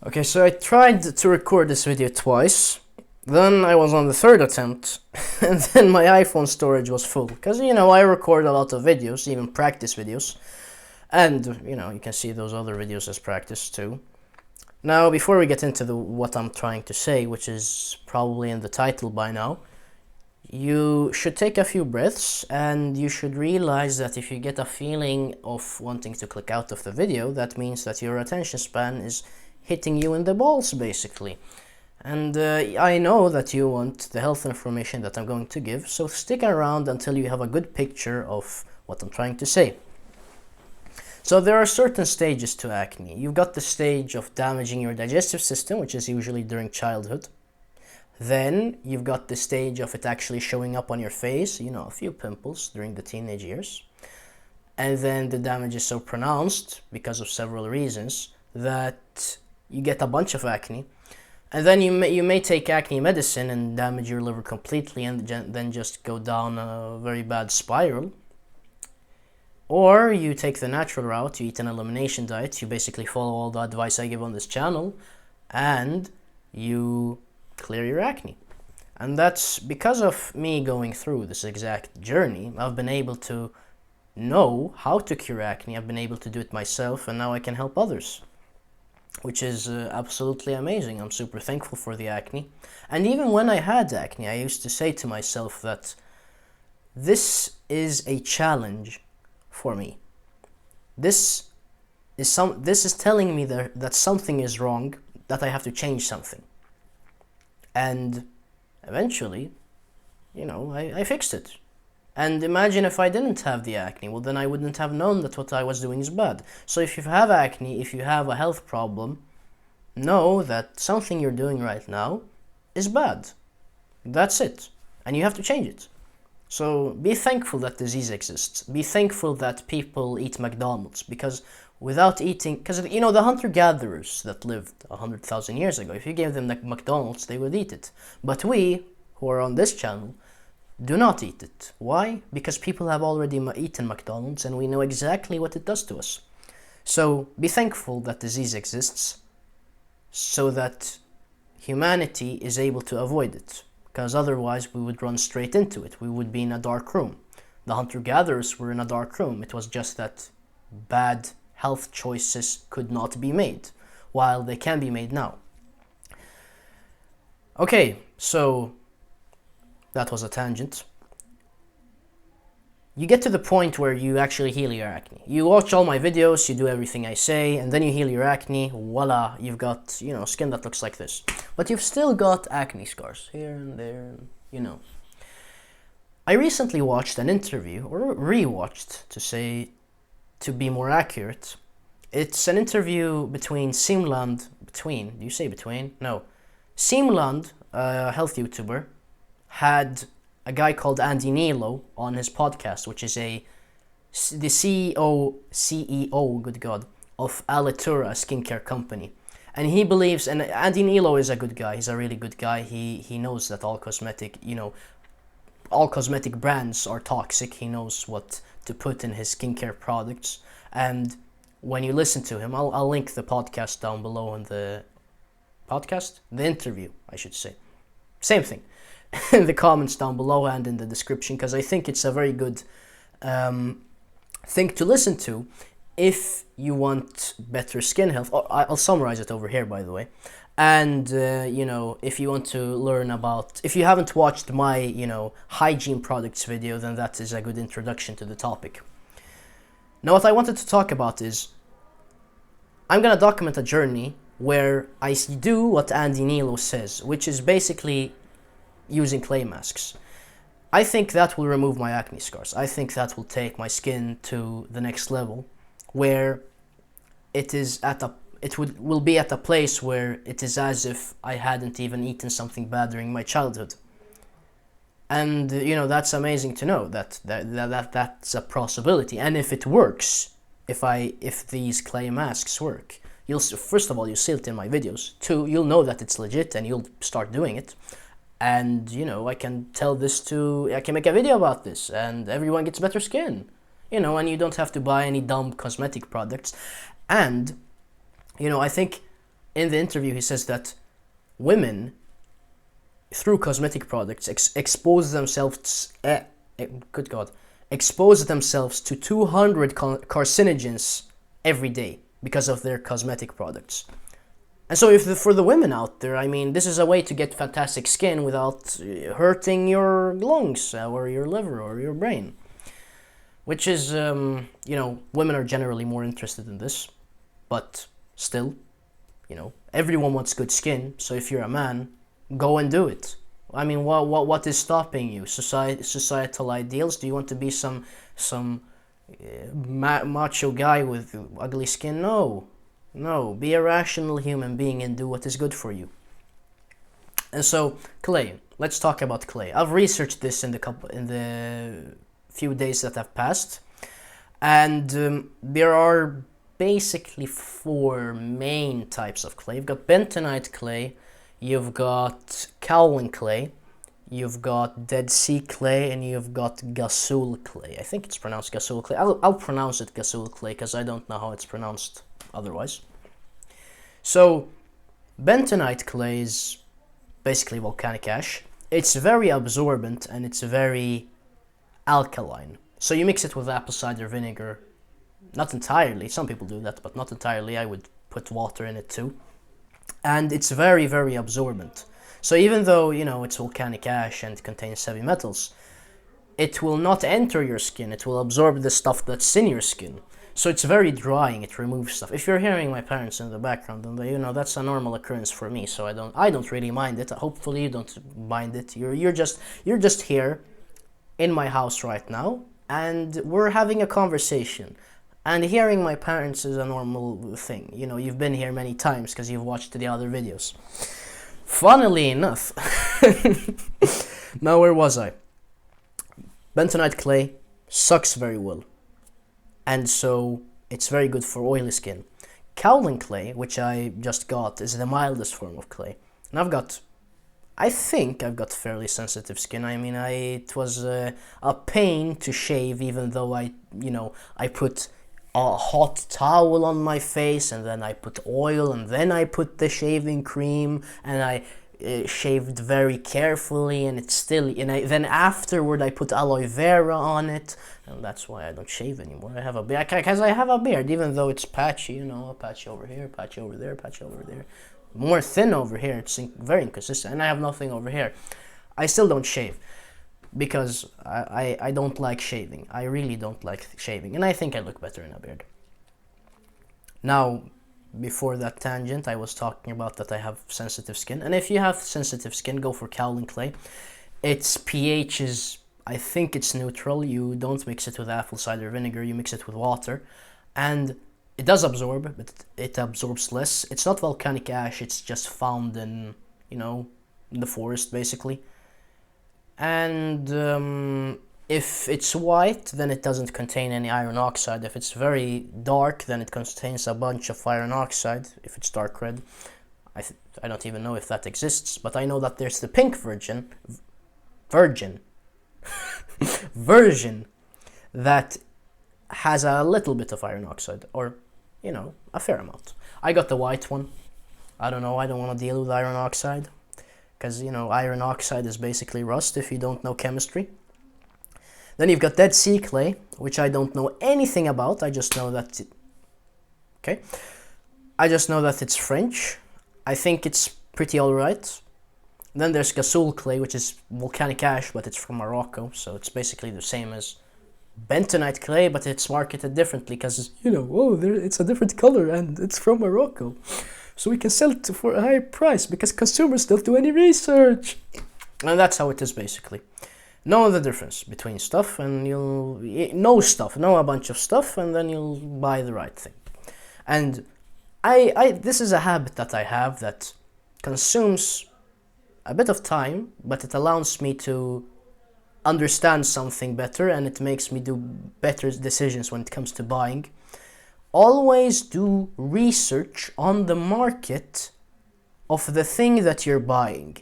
Okay, so I tried to record this video twice, then I was on the third attempt, and then my iPhone storage was full. Because, I record a lot of videos, even practice videos, and, you can see those other videos as practice too. Now, before we get into what I'm trying to say, which is probably in the title by now, you should take a few breaths, and you should realize that if you get a feeling of wanting to click out of the video, that means that your attention span is hitting you in the balls, basically. And I know that you want the health information that I'm going to give, so stick around until you have a good picture of what I'm trying to say. So there are certain stages to acne. You've got the stage of damaging your digestive system, which is usually during childhood. Then you've got the stage of it actually showing up on your face, a few pimples during the teenage years. And then the damage is so pronounced, because of several reasons, that you get a bunch of acne. And then you may take acne medicine and damage your liver completely and then just go down a very bad spiral. Or you take the natural route, you eat an elimination diet, you basically follow all the advice I give on this channel, and you clear your acne. And that's because of me going through this exact journey. I've been able to know how to cure acne, I've been able to do it myself, and now I can help others, which is absolutely amazing. I'm super thankful for the acne. And even when I had acne, I used to say to myself that this is a challenge for me. This is telling me that something is wrong, that I have to change something. And eventually, I fixed it. And imagine if I didn't have the acne, well then I wouldn't have known that what I was doing is bad. So if you have acne, if you have a health problem, know that something you're doing right now is bad. That's it. And you have to change it. So be thankful that disease exists. Be thankful that people eat McDonald's, because the hunter-gatherers that lived 100,000 years ago, if you gave them McDonald's, they would eat it. But we, who are on this channel, do not eat it. Why? Because people have already eaten McDonald's and we know exactly what it does to us. So be thankful that disease exists so that humanity is able to avoid it. Because otherwise we would run straight into it. We would be in a dark room. The hunter-gatherers were in a dark room. It was just that bad health choices could not be made, while they can be made now. Okay, so that was a tangent. You get to the point where you actually heal your acne. You watch all my videos, you do everything I say, and then you heal your acne. Voila, you've got, skin that looks like this. But you've still got acne scars here and there, I recently watched an interview, or rewatched to be more accurate. It's an interview between Simland, do you say between? No. Simland, a health YouTuber, had a guy called Andy Nelo on his podcast, which is the CEO, good God, of Alitura, a skincare company. And he believes, and Andy Nelo is a good guy, he's a really good guy, he knows that all cosmetic brands are toxic, he knows what to put in his skincare products. And when you listen to him, I'll link the podcast down below in the interview, I should say. Same thing. In the comments down below and in the description, because I think it's a very good thing to listen to if you want better skin health. I'll summarize it over here, by the way. And if you want to learn about, if you haven't watched my hygiene products video, then that is a good introduction to the topic. Now what I wanted to talk about is I'm gonna document a journey where I do what Andy Nelo says, which is basically using clay masks. I think that will remove my acne scars. I think that will take my skin to the next level, where will be at a place where it is as if I hadn't even eaten something bad during my childhood. And that's amazing to know that that's a possibility. And if it works, if these clay masks work, first of all, you'll see it in my videos. 2, you'll know that it's legit and you'll start doing it. And I can make a video about this and everyone gets better skin, and you don't have to buy any dumb cosmetic products. And I think in the interview he says that women, through cosmetic products, expose themselves, good God, expose themselves to 200 carcinogens every day because of their cosmetic products. And so for the women out there, I mean, this is a way to get fantastic skin without hurting your lungs or your liver or your brain. Which is, women are generally more interested in this. But still, everyone wants good skin. So if you're a man, go and do it. I mean, what is stopping you? Societal ideals? Do you want to be some macho guy with ugly skin? No, be a rational human being and do what is good for you. And so, clay. Let's talk about clay. I've researched this in the few days that have passed, and there are basically 4 main types of clay. You've got bentonite clay, you've got kaolin clay, you've got Dead Sea clay, and you've got gasul clay. I think it's pronounced gasul clay. I'll pronounce it gasul clay because I don't know how it's pronounced otherwise. So, bentonite clay is basically volcanic ash. It's very absorbent and it's very alkaline. So you mix it with apple cider vinegar. Not entirely, some people do that, but not entirely. I would put water in it too. And it's very, very absorbent. So even though, it's volcanic ash and contains heavy metals, it will not enter your skin. It will absorb the stuff that's in your skin. So it's very drying. It removes stuff. If you're hearing my parents in the background, then that's a normal occurrence for me. So I don't really mind it. Hopefully you don't mind it. You're just here in my house right now, and we're having a conversation. And hearing my parents is a normal thing. You've been here many times because you've watched the other videos. Funnily enough, now where was I? Bentonite clay sucks very well. And so it's very good for oily skin. Kaolin clay, which I just got, is the mildest form of clay. And I think I've got fairly sensitive skin. I mean, it was a pain to shave, even though I put a hot towel on my face, and then I put oil, and then I put the shaving cream, and I shaved very carefully, and it's still, then afterward I put aloe vera on it, and that's why I don't shave anymore. I have a beard, because I have a beard, even though it's patchy, a patch over here, patch over there, patch over there. More thin over here, it's very inconsistent, and I have nothing over here. I still don't shave, because I don't like shaving. I really don't like shaving, and I think I look better in a beard. Now, before that tangent, I was talking about that I have sensitive skin, and if you have sensitive skin, go for kaolin clay. Its pH is, I think it's neutral. You don't mix it with apple cider vinegar, you mix it with water, and it does absorb, but it absorbs less. It's not volcanic ash, it's just found in, the forest, basically. And if it's white, then it doesn't contain any iron oxide. If it's very dark, then it contains a bunch of iron oxide. If it's dark red, I don't even know if that exists, but I know that there's the pink version that has a little bit of iron oxide, or a fair amount. I got the white one. I don't know, I don't want to deal with iron oxide, because iron oxide is basically rust if you don't know chemistry. Then you've got Dead Sea clay, which I don't know anything about. I just know that it's French. I think it's pretty alright. Then there's gasul clay, which is volcanic ash, but it's from Morocco, so it's basically the same as bentonite clay, but it's marketed differently because it's a different color and it's from Morocco, so we can sell it for a higher price because consumers don't do any research. And that's how it is, basically. Know the difference between stuff, and you'll know a bunch of stuff, and then you'll buy the right thing. And this is a habit that I have that consumes a bit of time, but it allows me to understand something better, and it makes me do better decisions when it comes to buying. Always do research on the market of the thing that you're buying,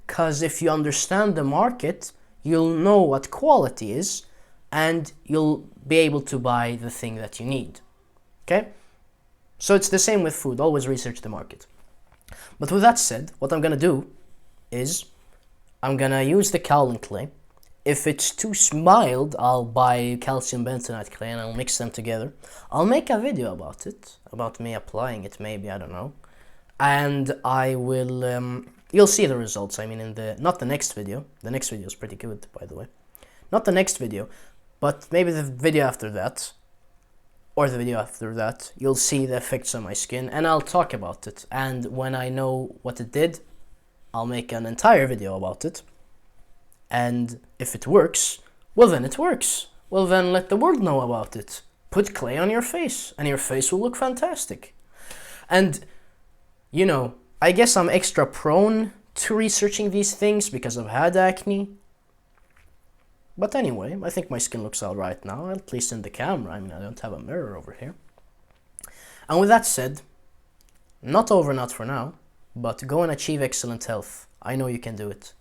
because if you understand the market, you'll know what quality is, and you'll be able to buy the thing that you need. Okay? So it's the same with food. Always research the market. But with that said, what I'm gonna do is I'm gonna use the kaolin clay. If it's too mild, I'll buy calcium bentonite clay and I'll mix them together. I'll make a video about it, about me applying it, maybe, I don't know. And I will, you'll see the results. I mean, not the next video. The next video is pretty good, by the way. Not the next video, but maybe the video after that, or the video after that, you'll see the effects on my skin and I'll talk about it. And when I know what it did, I'll make an entire video about it. And if it works, well then it works. Well then let the world know about it. Put clay on your face and your face will look fantastic. And, you know, I guess I'm extra prone to researching these things because I've had acne. But anyway, I think my skin looks alright now, at least in the camera. I mean, I don't have a mirror over here. And with that said, not over, not for now, but go and achieve excellent health. I know you can do it.